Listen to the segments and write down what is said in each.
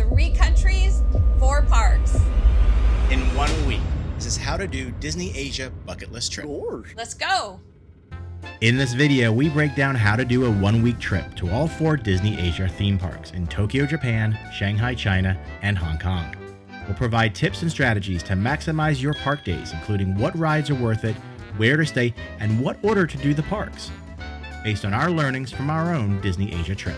3 countries, 4 parks. In 1 week. This is how to do Disney Asia bucket list trip. Let's go. In this video, we break down how to do a 1-week trip to all 4 Disney Asia theme parks in Tokyo, Japan, Shanghai, China, and Hong Kong. We'll provide tips and strategies to maximize your park days, including what rides are worth it, where to stay, and what order to do the parks, based on our learnings from our own Disney Asia trip.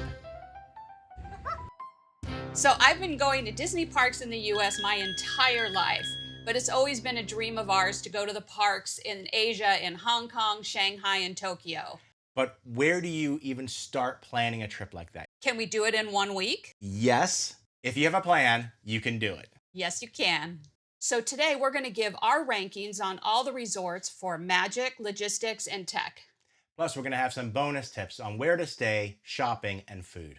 So I've been going to Disney parks in the US my entire life, but it's always been a dream of ours to go to the parks in Asia, in Hong Kong, Shanghai, and Tokyo. But where do you even start planning a trip like that? Can we do it in 1 week? Yes. If you have a plan, you can do it. Yes, you can. So today we're going to give our rankings on all the resorts for magic, logistics, and tech. Plus, we're going to have some bonus tips on where to stay, shopping, and food.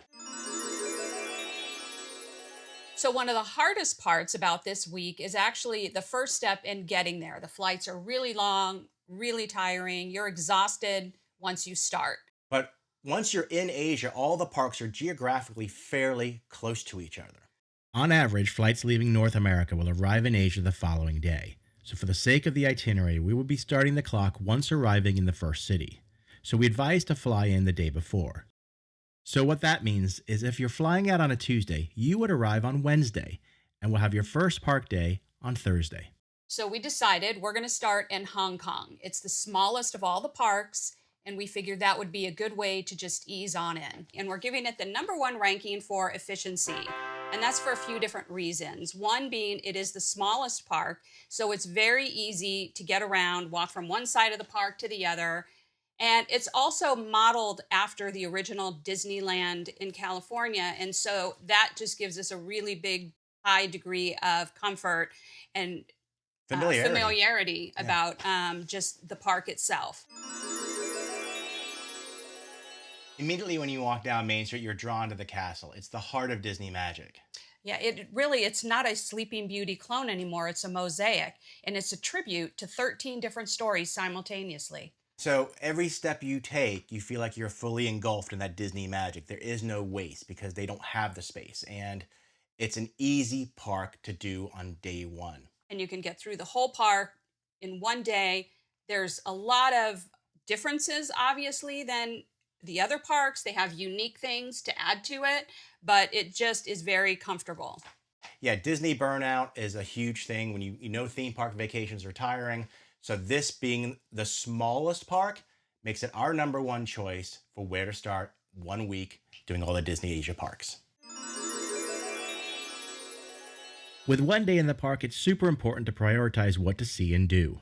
So one of the hardest parts about this week is actually the first step in getting there. The flights are really long, really tiring. You're exhausted once you start. But once you're in Asia, all the parks are geographically fairly close to each other. On average, flights leaving North America will arrive in Asia the following day. So for the sake of the itinerary, we will be starting the clock once arriving in the first city. So we advise to fly in the day before. So what that means is if you're flying out on a Tuesday, you would arrive on Wednesday and will have your first park day on Thursday. So we decided we're going to start in Hong Kong. It's the smallest of all the parks, and we figured that would be a good way to just ease on in. And we're giving it the #1 ranking for efficiency. And that's for a few different reasons. One being it is the smallest park, so it's very easy to get around, walk from one side of the park to the other. And it's also modeled after the original Disneyland in California. And so that just gives us a really big, high degree of comfort and familiarity about just the park itself. Immediately when you walk down Main Street, you're drawn to the castle. It's the heart of Disney magic. Yeah, it's not a Sleeping Beauty clone anymore. It's a mosaic, and it's a tribute to 13 different stories simultaneously. So every step you take, you feel like you're fully engulfed in that Disney magic. There is no waste because they don't have the space. And it's an easy park to do on day 1. And you can get through the whole park in 1 day. There's a lot of differences, obviously, than the other parks. They have unique things to add to it, but it just is very comfortable. Yeah, Disney burnout is a huge thing when you know theme park vacations are tiring. So this being the smallest park makes it our #1 choice for where to start 1 week doing all the Disney Asia parks. With 1 day in the park, it's super important to prioritize what to see and do.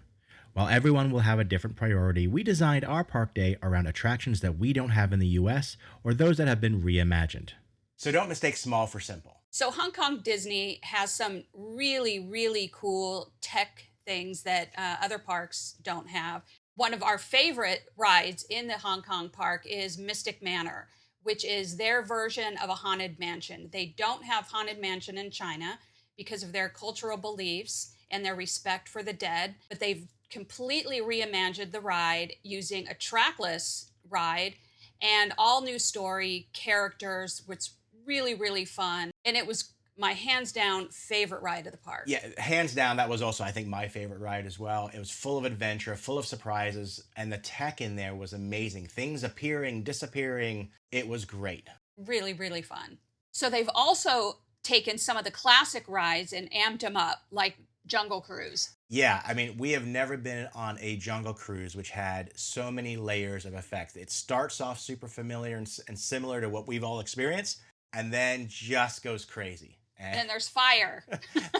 While everyone will have a different priority, we designed our park day around attractions that we don't have in the US or those that have been reimagined. So don't mistake small for simple. So Hong Kong Disney has some really, really cool tech things that other parks don't have. One of our favorite rides in the Hong Kong park is Mystic Manor, which is their version of a haunted mansion. They don't have haunted mansion in China because of their cultural beliefs and their respect for the dead, but they've completely reimagined the ride using a trackless ride and all new story characters, which is really, really fun. And it was my hands down favorite ride of the park. Yeah, hands down, that was also, I think, my favorite ride as well. It was full of adventure, full of surprises, and the tech in there was amazing. Things appearing, disappearing. It was great. Really, really fun. So they've also taken some of the classic rides and amped them up, like Jungle Cruise. Yeah, I mean, we have never been on a Jungle Cruise which had so many layers of effects. It starts off super familiar and similar to what we've all experienced, and then just goes crazy. And there's fire.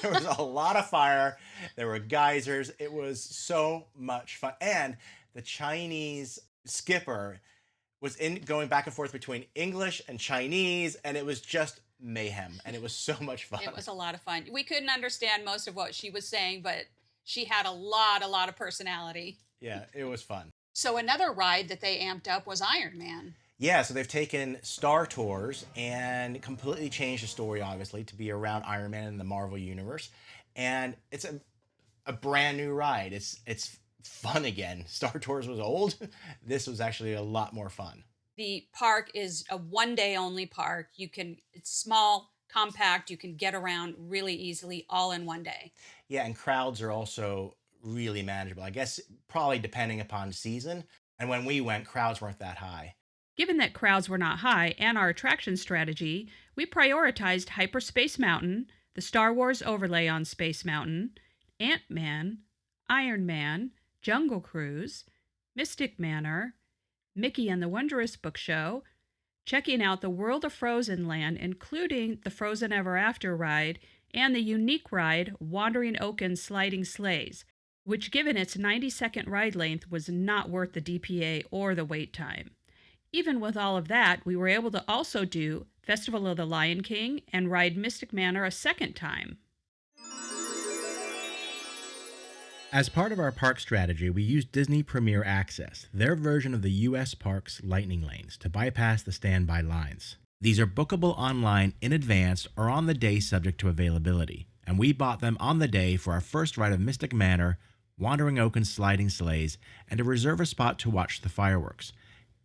There was a lot of fire. There were geysers. It was so much fun. And the Chinese skipper was going back and forth between English and Chinese, and it was just mayhem. And it was so much fun. It was a lot of fun. We couldn't understand most of what she was saying, but she had a lot of personality. Yeah, it was fun. So another ride that they amped up was Iron Man. Yeah, so they've taken Star Tours and completely changed the story, obviously, to be around Iron Man in the Marvel Universe. And it's a brand new ride. It's fun again. Star Tours was old. This was actually a lot more fun. The park is a one-day only park. It's small, compact. You can get around really easily all in one day. Yeah, and crowds are also really manageable. I guess probably depending upon season. And when we went, crowds weren't that high. Given that crowds were not high and our attraction strategy, we prioritized Hyperspace Mountain, the Star Wars overlay on Space Mountain, Ant-Man, Iron Man, Jungle Cruise, Mystic Manor, Mickey and the Wondrous Book Show, checking out the World of Frozen Land, including the Frozen Ever After ride and the unique ride Wandering Oaken Sliding Sleighs, which, given its 90-second ride length, was not worth the DPA or the wait time. Even with all of that, we were able to also do Festival of the Lion King and ride Mystic Manor a second time. As part of our park strategy, we used Disney Premier Access, their version of the U.S. Parks Lightning Lanes, to bypass the standby lines. These are bookable online in advance or on the day subject to availability, and we bought them on the day for our first ride of Mystic Manor, Wandering Oaken Sliding Sleighs, and to reserve a spot to watch the fireworks.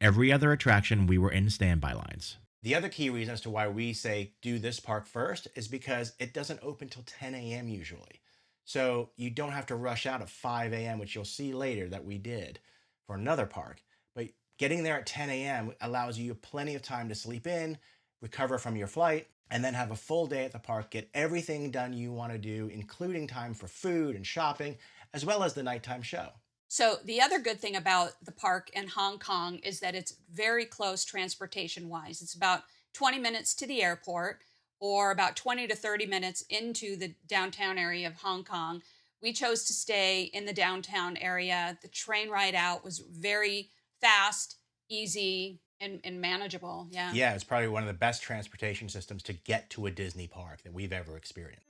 Every other attraction, we were in standby lines. The other key reason as to why we say do this park first is because it doesn't open till 10 a.m. usually. So you don't have to rush out at 5 a.m., which you'll see later that we did for another park. But getting there at 10 a.m. allows you plenty of time to sleep in, recover from your flight, and then have a full day at the park, get everything done you want to do, including time for food and shopping, as well as the nighttime show. So the other good thing about the park in Hong Kong is that it's very close transportation-wise. It's about 20 minutes to the airport or about 20 to 30 minutes into the downtown area of Hong Kong. We chose to stay in the downtown area. The train ride out was very fast, easy, and manageable. Yeah. Yeah, it's probably one of the best transportation systems to get to a Disney park that we've ever experienced.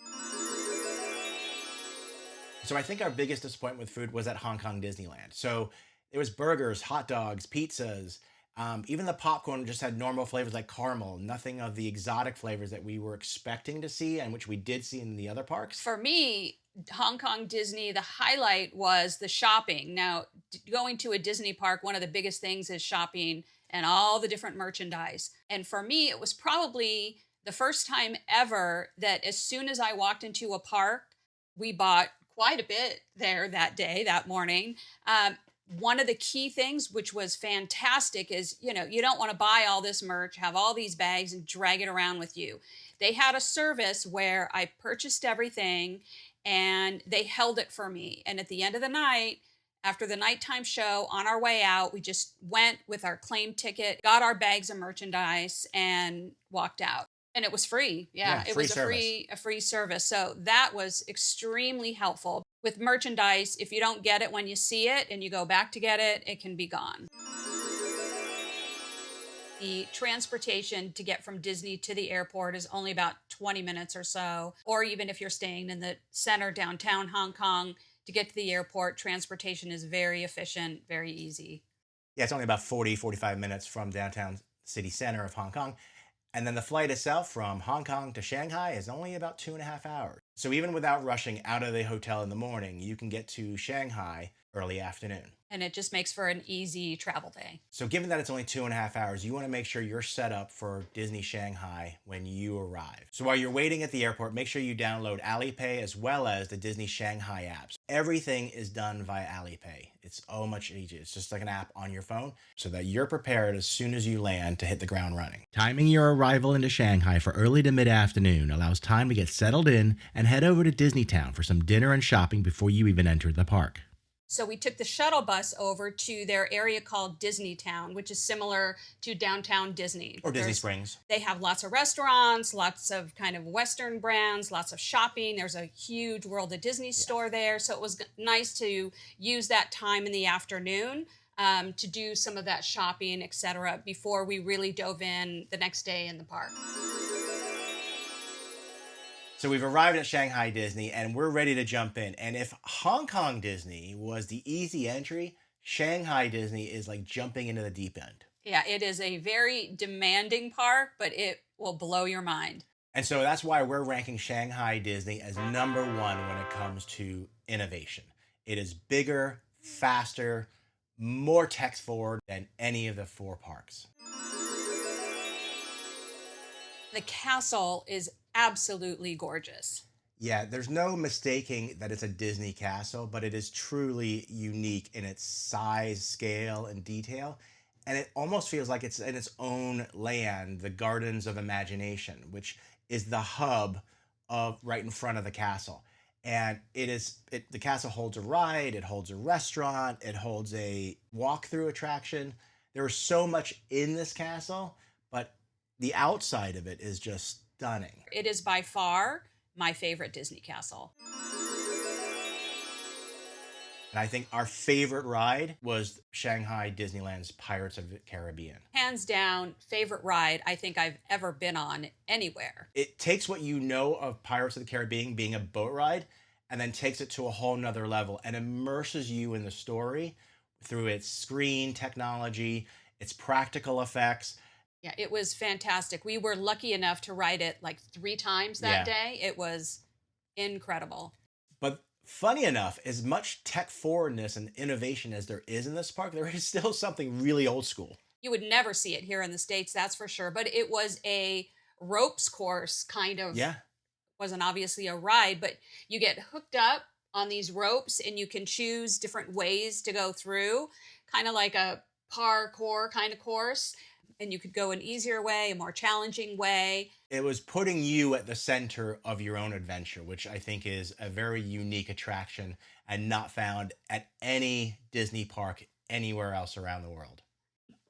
So I think our biggest disappointment with food was at Hong Kong Disneyland. So it was burgers, hot dogs, pizzas. Even the popcorn just had normal flavors like caramel, nothing of the exotic flavors that we were expecting to see and which we did see in the other parks. For me, Hong Kong Disney, the highlight was the shopping. Now, going to a Disney park, one of the biggest things is shopping and all the different merchandise. And for me, it was probably the first time ever that as soon as I walked into a park, we bought quite a bit there that day, that morning. One of the key things, which was fantastic, is, you don't want to buy all this merch, have all these bags and drag it around with you. They had a service where I purchased everything and they held it for me. And at the end of the night, after the nighttime show, on our way out, we just went with our claim ticket, got our bags of merchandise and walked out. And it was free. Yeah, it was a free service. So that was extremely helpful. With merchandise, if you don't get it when you see it and you go back to get it, it can be gone. The transportation to get from Disney to the airport is only about 20 minutes or so. Or even if you're staying in the center downtown Hong Kong, to get to the airport, transportation is very efficient, very easy. Yeah, it's only about 45 minutes from downtown city center of Hong Kong. And then the flight itself from Hong Kong to Shanghai is only about 2.5 hours. So even without rushing out of the hotel in the morning, you can get to Shanghai early afternoon. And it just makes for an easy travel day. So given that it's only 2.5 hours, you want to make sure you're set up for Disney Shanghai when you arrive. So while you're waiting at the airport, make sure you download Alipay as well as the Disney Shanghai apps. Everything is done via Alipay. It's so much easier. It's just like an app on your phone so that you're prepared as soon as you land to hit the ground running. Timing your arrival into Shanghai for early to mid-afternoon allows time to get settled in and head over to Disneytown for some dinner and shopping before you even enter the park. So we took the shuttle bus over to their area called Disneytown, which is similar to downtown Disney. Or Disney Springs. They have lots of restaurants, lots of kind of Western brands, lots of shopping. There's a huge World of Disney store there. So it was nice to use that time in the afternoon to do some of that shopping, etc., before we really dove in the next day in the park. So we've arrived at Shanghai Disney and we're ready to jump in. And if Hong Kong Disney was the easy entry, Shanghai Disney is like jumping into the deep end. Yeah, it is a very demanding park, but it will blow your mind. And so that's why we're ranking Shanghai Disney as number one when it comes to innovation. It is bigger, faster, more tech forward than any of the four parks. The castle is absolutely gorgeous. Yeah, there's no mistaking that it's a Disney castle, but it is truly unique in its size, scale, and detail. And it almost feels like it's in its own land, the Gardens of Imagination, which is the hub of right in front of the castle. And the castle holds a ride, it holds a restaurant, it holds a walkthrough attraction. There is so much in this castle, but the outside of it is just stunning. It is by far my favorite Disney castle. And I think our favorite ride was Shanghai Disneyland's Pirates of the Caribbean. Hands down, favorite ride I think I've ever been on anywhere. It takes what you know of Pirates of the Caribbean being a boat ride and then takes it to a whole nother level and immerses you in the story through its screen technology, its practical effects. Yeah, it was fantastic. We were lucky enough to ride it like 3 times that day. It was incredible. But funny enough, as much tech forwardness and innovation as there is in this park, there is still something really old school. You would never see it here in the States, that's for sure. But it was a ropes course kind of. Yeah. Wasn't obviously a ride, but you get hooked up on these ropes and you can choose different ways to go through, kind of like a parkour kind of course. And you could go an easier way, a more challenging way. It was putting you at the center of your own adventure, which I think is a very unique attraction and not found at any Disney park anywhere else around the world.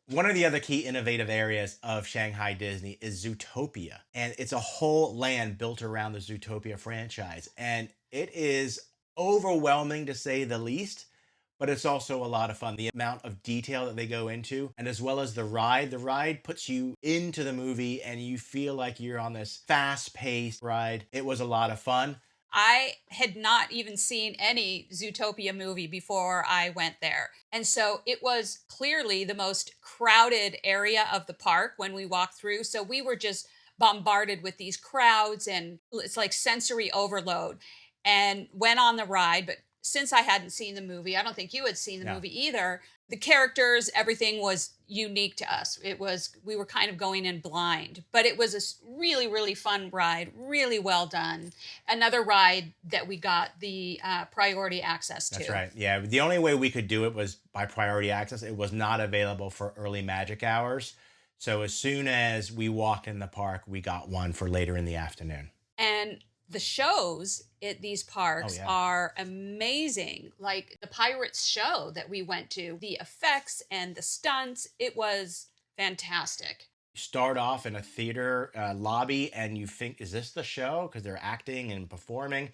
One of the other key innovative areas of Shanghai Disney is Zootopia. And it's a whole land built around the Zootopia franchise. And it is overwhelming to say the least, but it's also a lot of fun. The amount of detail that they go into, and as well as the ride puts you into the movie and you feel like you're on this fast-paced ride. It was a lot of fun. I had not even seen any Zootopia movie before I went there. And so it was clearly the most crowded area of the park when we walked through. So we were just bombarded with these crowds and it's like sensory overload, and went on the ride. But since I hadn't seen the movie, I don't think you had seen the movie either. The characters, everything was unique to us. We were kind of going in blind, but it was a really, really fun ride, really well done. Another ride that we got the priority access to. That's right. Yeah. The only way we could do it was by priority access. It was not available for early magic hours. So as soon as we walked in the park, we got one for later in the afternoon. And the shows at these parks are amazing. Like the Pirates show that we went to, the effects and the stunts, it was fantastic. You start off in a theater lobby and you think, is this the show? Because they're acting and performing.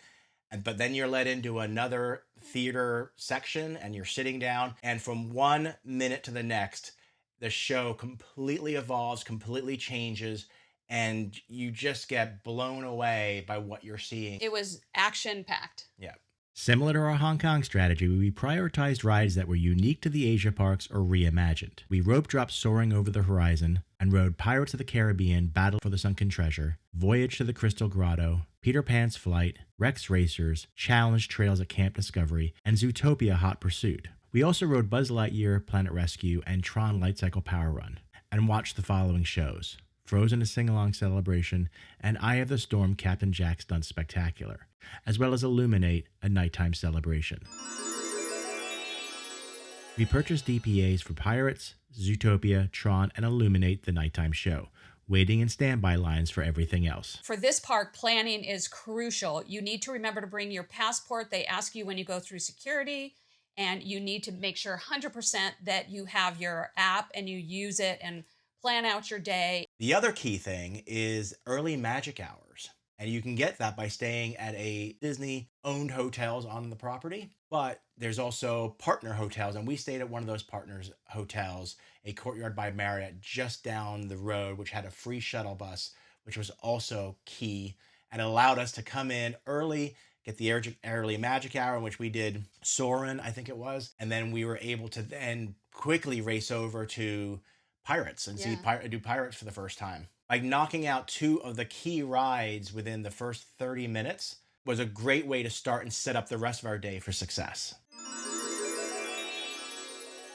But then you're led into another theater section and you're sitting down. And from 1 minute to the next, the show completely evolves, completely changes. And you just get blown away by what you're seeing. It was action-packed. Yeah. Similar to our Hong Kong strategy, we prioritized rides that were unique to the Asia parks or reimagined. We rope dropped Soaring Over the Horizon and rode Pirates of the Caribbean, Battle for the Sunken Treasure, Voyage to the Crystal Grotto, Peter Pan's Flight, Rex Racers, Challenge Trails at Camp Discovery, and Zootopia Hot Pursuit. We also rode Buzz Lightyear, Planet Rescue, and Tron Light Cycle Power Run, and watched the following shows: Frozen a Sing-Along Celebration, and Eye of the Storm Captain Jack Stunt Spectacular, as well as Illuminate, a nighttime celebration. We purchased DPAs for Pirates, Zootopia, Tron, and Illuminate, the nighttime show, waiting in standby lines for everything else. For this park, planning is crucial. You need to remember to bring your passport. They ask you when you go through security, and you need to make sure 100% that you have your app and you use it and plan out your day. The other key thing is early magic hours. And you can get that by staying at a Disney-owned hotels on the property. But there's also partner hotels. And we stayed at one of those partners hotels, a Courtyard by Marriott, just down the road, which had a free shuttle bus, which was also key. And allowed us to come in early, get the early magic hour, in which we did Soarin', I think it was. And then we were able to then quickly race over to Pirates and do Pirates for the first time. Like knocking out 2 of the key rides within the first 30 minutes was a great way to start and set up the rest of our day for success.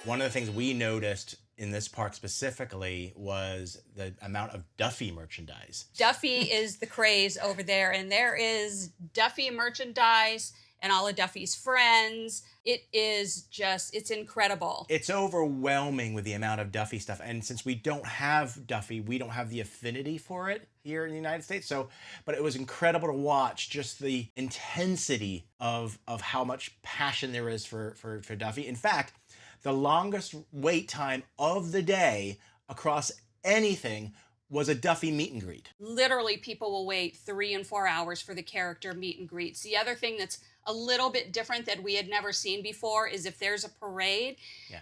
One of the things we noticed in this park specifically was the amount of Duffy merchandise. Duffy is the craze over there, and there is Duffy merchandise and all of Duffy's friends. It is just, it's incredible. It's overwhelming with the amount of Duffy stuff. And since we don't have Duffy, we don't have the affinity for it here in the United States. So, but it was incredible to watch just the intensity of how much passion there is for Duffy. In fact, the longest wait time of the day across anything was a Duffy meet and greet. Literally, people will wait 3 and 4 hours for the character meet and greets. The other thing that's a little bit different that we had never seen before is if there's a parade,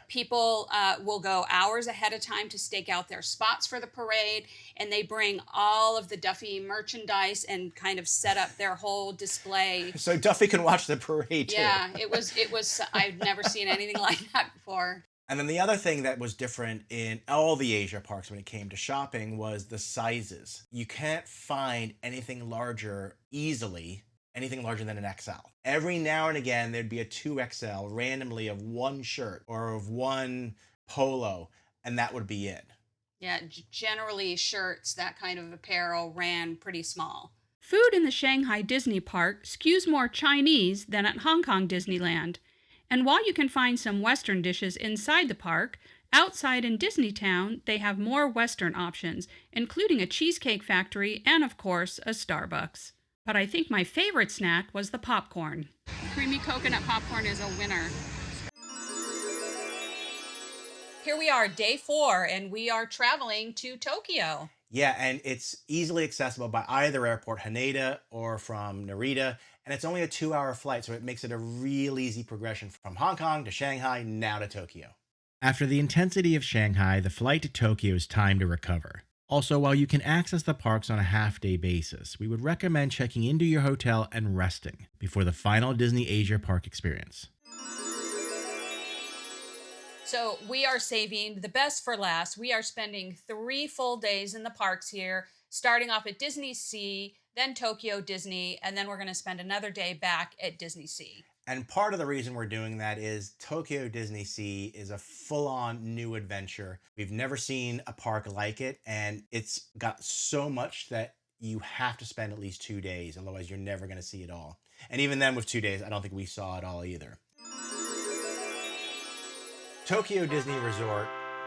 people will go hours ahead of time to stake out their spots for the parade, and they bring all of the Duffy merchandise and kind of set up their whole display. So Duffy can watch the parade too. Yeah, it was, I've never seen anything like that before. And then the other thing that was different in all the Asia parks when it came to shopping was the sizes. You can't find anything larger easily, anything larger than an XL. Every now and again, there'd be a 2XL randomly of one shirt or of one polo, and that would be it. Yeah, generally shirts, that kind of apparel ran pretty small. Food in the Shanghai Disney Park skews more Chinese than at Hong Kong Disneyland. And while you can find some Western dishes inside the park, outside in Disneytown, they have more Western options, including a cheesecake factory and, of course, a Starbucks. But I think my favorite snack was the popcorn. Creamy coconut popcorn is a winner. Here we are, day 4, and we are traveling to Tokyo. Yeah, and it's easily accessible by either airport, Haneda or from Narita. And it's only a 2-hour flight, so it makes it a real easy progression from Hong Kong to Shanghai, now to Tokyo. After the intensity of Shanghai, the flight to Tokyo is time to recover. Also, while you can access the parks on a half-day basis, we would recommend checking into your hotel and resting before the final Disney Asia Park experience. So we are saving the best for last. We are spending 3 full days in the parks here, starting off at DisneySea, then Tokyo Disney, and then we're going to spend another day back at DisneySea. And part of the reason we're doing that is Tokyo DisneySea is a full-on new adventure. We've never seen a park like it, and it's got so much that you have to spend at least 2 days, otherwise you're never going to see it all. And even then with 2 days, I don't think we saw it all either. Tokyo Disney Resort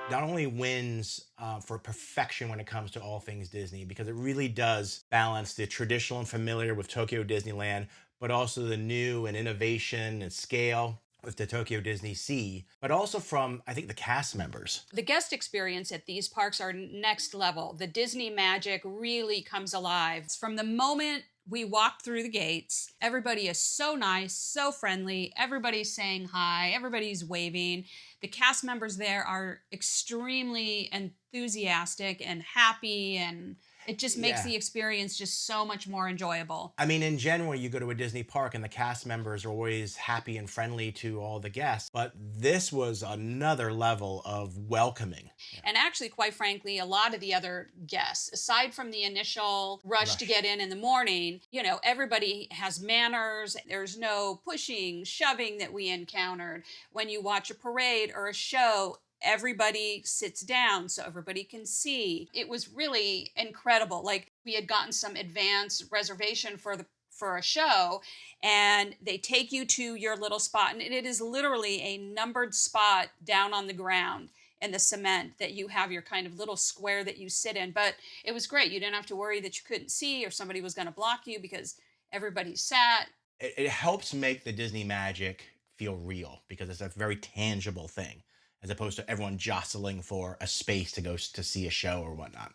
not only wins for perfection when it comes to all things Disney, because it really does balance the traditional and familiar with Tokyo Disneyland, but also the new and innovation and scale with the Tokyo DisneySea, but also from, I think, the cast members. The guest experience at these parks are next level. The Disney magic really comes alive. From the moment we walk through the gates, everybody is so nice, so friendly. Everybody's saying hi, everybody's waving. The cast members there are extremely enthusiastic and happy, and it just makes the experience just so much more enjoyable. I mean, in general, you go to a Disney park and the cast members are always happy and friendly to all the guests, but this was another level of welcoming. And actually, quite frankly, a lot of the other guests, aside from the initial rush to get in the morning, you know, everybody has manners. There's no pushing, shoving that we encountered. When you watch a parade or a show, everybody sits down so everybody can see. It was really incredible. Like, we had gotten some advance reservation for a show, and they take you to your little spot, and it is literally a numbered spot down on the ground in the cement that you have your kind of little square that you sit in. But it was great. You didn't have to worry that you couldn't see or somebody was going to block you because everybody sat. It helps make the Disney magic feel real because it's a very tangible thing, as opposed to everyone jostling for a space to go to see a show or whatnot.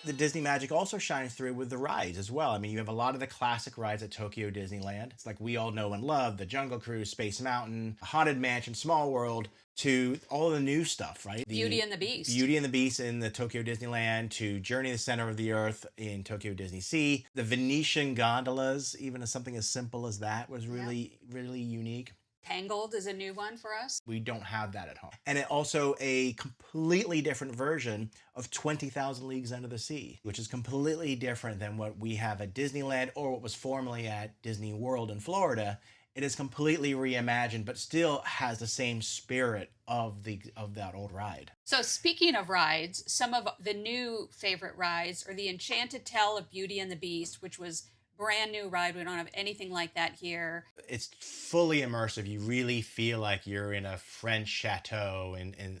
The Disney magic also shines through with the rides as well. I mean, you have a lot of the classic rides at Tokyo Disneyland. It's like we all know and love, the Jungle Cruise, Space Mountain, Haunted Mansion, Small World, to all the new stuff, right? Beauty and the Beast. Beauty and the Beast in the Tokyo Disneyland, to Journey to the Center of the Earth in Tokyo DisneySea. The Venetian gondolas, even as something as simple as that, was really, really unique. Tangled is a new one for us. We don't have that at home. And it also a completely different version of 20,000 Leagues Under the Sea, which is completely different than what we have at Disneyland or what was formerly at Disney World in Florida. It is completely reimagined, but still has the same spirit of that old ride. So, speaking of rides, some of the new favorite rides are the Enchanted Tale of Beauty and the Beast, which was brand new ride. We don't have anything like that here. It's fully immersive. You really feel like you're in a French chateau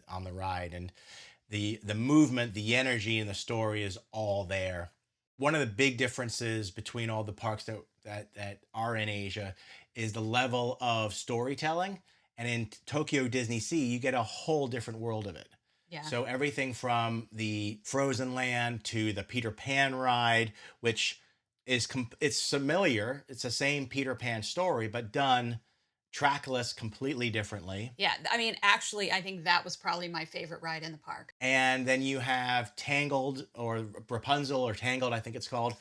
on the ride, and the movement, the energy, and the story is all there. One of the big differences between all the parks that are in Asia is the level of storytelling. And in Tokyo DisneySea, you get a whole different world of it. Yeah. So everything from the Frozen Land to the Peter Pan ride, which is it's familiar. It's the same Peter Pan story, but done trackless completely differently. Yeah, I mean, actually, I think that was probably my favorite ride in the park. And then you have Tangled, or Rapunzel, or Tangled, I think it's called.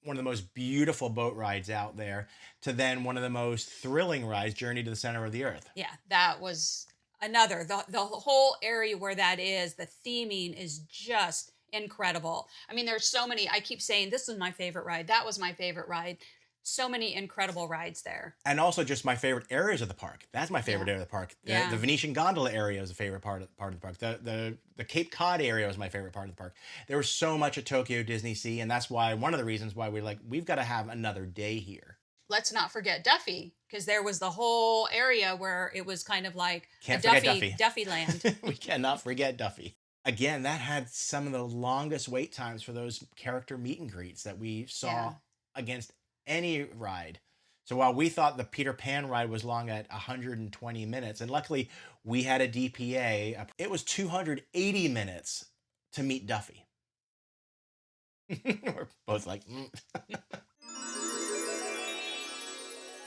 One of the most beautiful boat rides out there, to then one of the most thrilling rides, Journey to the Center of the Earth. Yeah, that was another. The whole area where that is, the theming is just incredible. I mean, there's so many. I keep saying, this is my favorite ride. That was my favorite ride. So many incredible rides there. And also just my favorite areas of the park. That's my favorite Yeah. area of the park. Yeah. The Venetian Gondola area is a favorite part of the park. The Cape Cod area was my favorite part of the park. There was so much at Tokyo DisneySea, and that's why one of the reasons why we've got to have another day here. Let's not forget Duffy, because there was the whole area where it was kind of like Can't a forget Duffy land. We cannot forget Duffy. Again, that had some of the longest wait times for those character meet and greets that we saw Yeah. against any ride. So while we thought the Peter Pan ride was long at 120 minutes, and luckily we had a DPA, it was 280 minutes to meet Duffy. We're both like,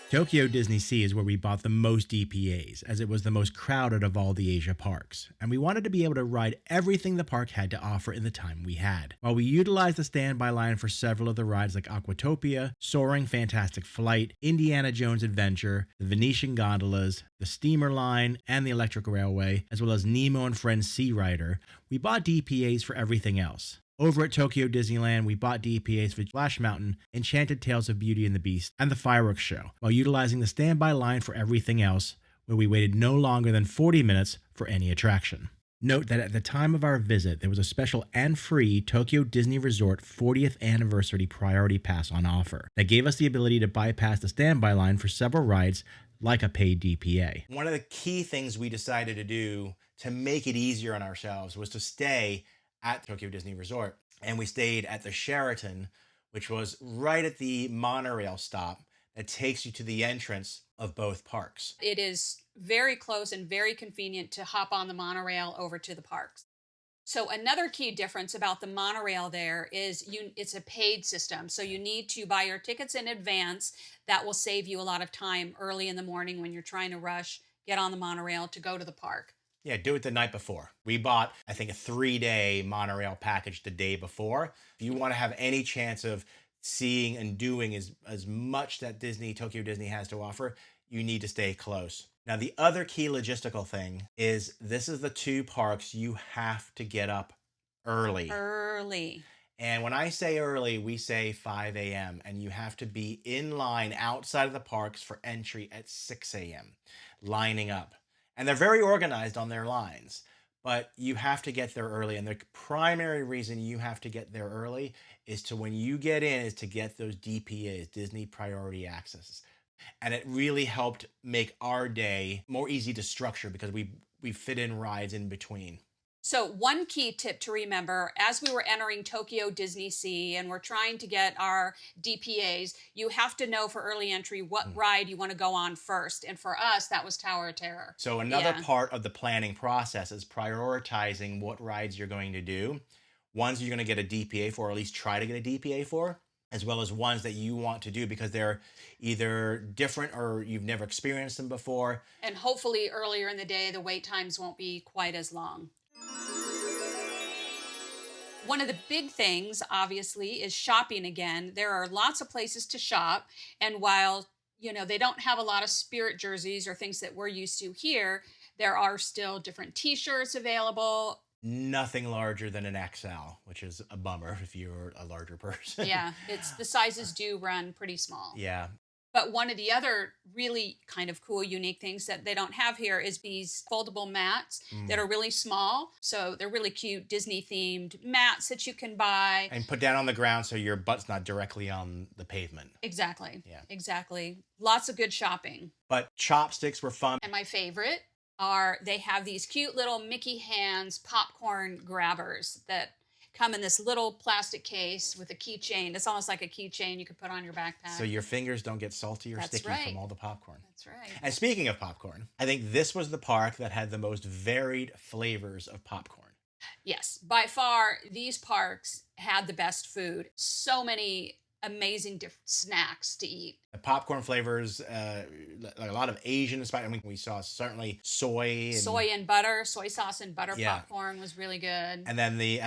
Tokyo DisneySea is where we bought the most DPAs, as it was the most crowded of all the Asia parks, and we wanted to be able to ride everything the park had to offer in the time we had. While we utilized the standby line for several of the rides like Aquatopia, Soaring Fantastic Flight, Indiana Jones Adventure, the Venetian Gondolas, the Steamer Line, and the Electric Railway, as well as Nemo and Friends Sea Rider, we bought DPAs for everything else. Over at Tokyo Disneyland, we bought DPAs for Splash Mountain, Enchanted Tales of Beauty and the Beast, and the fireworks show, while utilizing the standby line for everything else, where we waited no longer than 40 minutes for any attraction. Note that at the time of our visit, there was a special and free Tokyo Disney Resort 40th Anniversary Priority Pass on offer that gave us the ability to bypass the standby line for several rides like a paid DPA. one of the key things we decided to do to make it easier on ourselves was to stay at Tokyo Disney Resort. And we stayed at the Sheraton, which was right at the monorail stop that takes you to the entrance of both parks. It is very close and very convenient to hop on the monorail over to the parks. So another key difference about the monorail there is it's a paid system. So you need to buy your tickets in advance. That will save you a lot of time early in the morning when you're trying to rush, get on the monorail to go to the park. Yeah, do it the night before. We bought, I think, a 3-day monorail package the day before. If you want to have any chance of seeing and doing as much that Tokyo Disney has to offer, you need to stay close. Now, the other key logistical thing is this is the two parks you have to get up early. Early. And when I say early, we say 5 a.m. And you have to be in line outside of the parks for entry at 6 a.m., lining up. And they're very organized on their lines, but you have to get there early. And the primary reason you have to get there early is to, when you get in, is to get those DPAs, Disney Priority Access. And it really helped make our day more easy to structure because we fit in rides in between. So one key tip to remember, as we were entering Tokyo DisneySea and we're trying to get our DPAs, you have to know for early entry what ride you want to go on first. And for us, that was Tower of Terror. So another part of the planning process is prioritizing what rides you're going to do. Ones you're going to get a DPA for, or at least try to get a DPA for, as well as ones that you want to do because they're either different or you've never experienced them before. And hopefully earlier in the day, the wait times won't be quite as long. One of the big things, obviously, is shopping again. There are lots of places to shop. And while, they don't have a lot of Spirit jerseys or things that we're used to here, there are still different t-shirts available. Nothing larger than an XL, which is a bummer if you're a larger person. Yeah, the sizes do run pretty small. Yeah. But one of the other really kind of cool, unique things that they don't have here is these foldable mats that are really small. So they're really cute Disney themed mats that you can buy. And put down on the ground so your butt's not directly on the pavement. Exactly. Yeah. Exactly. Lots of good shopping. But chopsticks were fun. And my favorite are they have these cute little Mickey hands popcorn grabbers that come in this little plastic case with a keychain. It's almost like a keychain you could put on your backpack. So your fingers don't get salty or That's sticky right. from all the popcorn. That's right. And speaking of popcorn, I think this was the park that had the most varied flavors of popcorn. Yes, by far, these parks had the best food. So many amazing different snacks to eat. The popcorn flavors, like a lot of Asian inspired. I mean, we saw certainly soy And butter, soy sauce and butter Yeah. popcorn was really good. and then the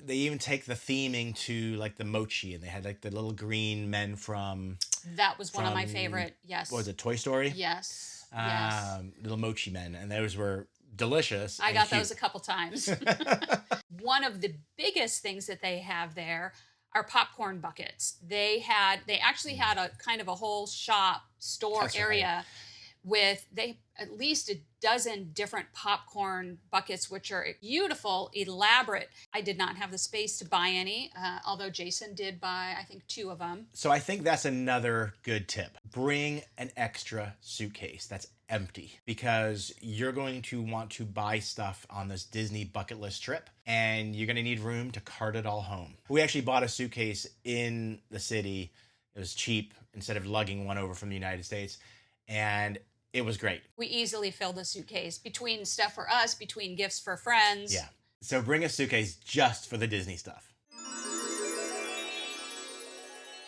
they even take the theming to like the mochi, and they had like the little green men from That was one of my from- favorite. Yes. what was it, Toy Story? Yes. Yes. Little mochi men, and those were delicious. I and got cute. those a couple times. One of the biggest things that they have there are popcorn buckets. They actually had a kind of a whole store That's right. area with at least a dozen different popcorn buckets, which are beautiful, elaborate. I did not have the space to buy any, although Jason did buy, I think, 2 of them. So I think that's another good tip. Bring an extra suitcase that's empty, because you're going to want to buy stuff on this Disney bucket list trip, and you're going to need room to cart it all home. We actually bought a suitcase in the city. It was cheap instead of lugging one over from the United States, and it was great. We easily filled a suitcase between stuff for us, between gifts for friends. Yeah. So bring a suitcase just for the Disney stuff.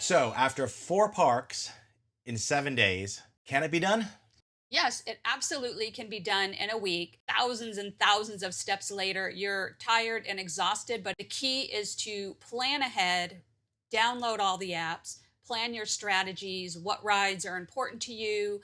So after 4 parks in 7 days, can it be done? Yes, it absolutely can be done in a week. Thousands and thousands of steps later, you're tired and exhausted, but the key is to plan ahead, download all the apps, plan your strategies, what rides are important to you,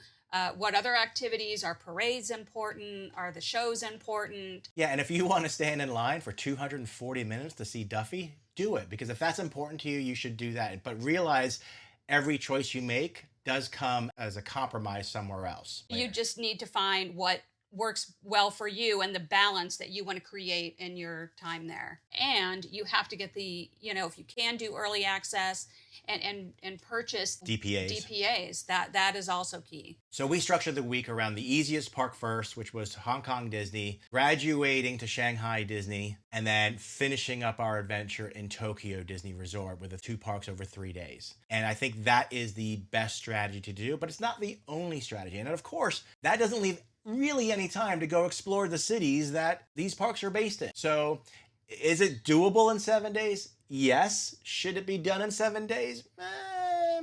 what other activities, are parades important, are the shows important. Yeah, and if you want to stand in line for 240 minutes to see Duffy, do it. Because if that's important to you, you should do that. But realize every choice you make does come as a compromise somewhere else. You just need to find what works well for you and the balance that you want to create in your time there. And you have to get if you can do early access and purchase DPAs, that is also key. So we structured the week around the easiest park first, which was Hong Kong Disney, graduating to Shanghai Disney, and then finishing up our adventure in Tokyo Disney Resort with the 2 parks over 3 days. And I think that is the best strategy to do, but it's not the only strategy. And of course, that doesn't leave really any time to go explore the cities that these parks are based in. So is it doable in 7 days? Yes. Should it be done in 7 days?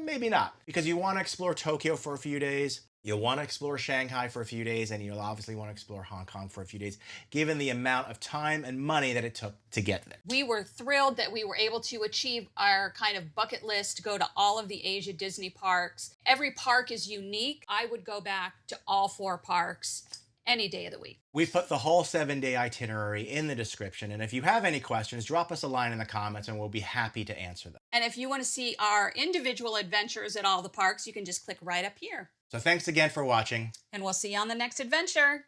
Maybe not. Because you want to explore Tokyo for a few days. You'll want to explore Shanghai for a few days, and you'll obviously want to explore Hong Kong for a few days, given the amount of time and money that it took to get there. We were thrilled that we were able to achieve our kind of bucket list to go to all of the Asia Disney parks. Every park is unique. I would go back to all 4 parks any day of the week. We've put the whole 7-day itinerary in the description, and if you have any questions, drop us a line in the comments and we'll be happy to answer them. And if you want to see our individual adventures at all the parks, you can just click right up here. So thanks again for watching. And we'll see you on the next adventure.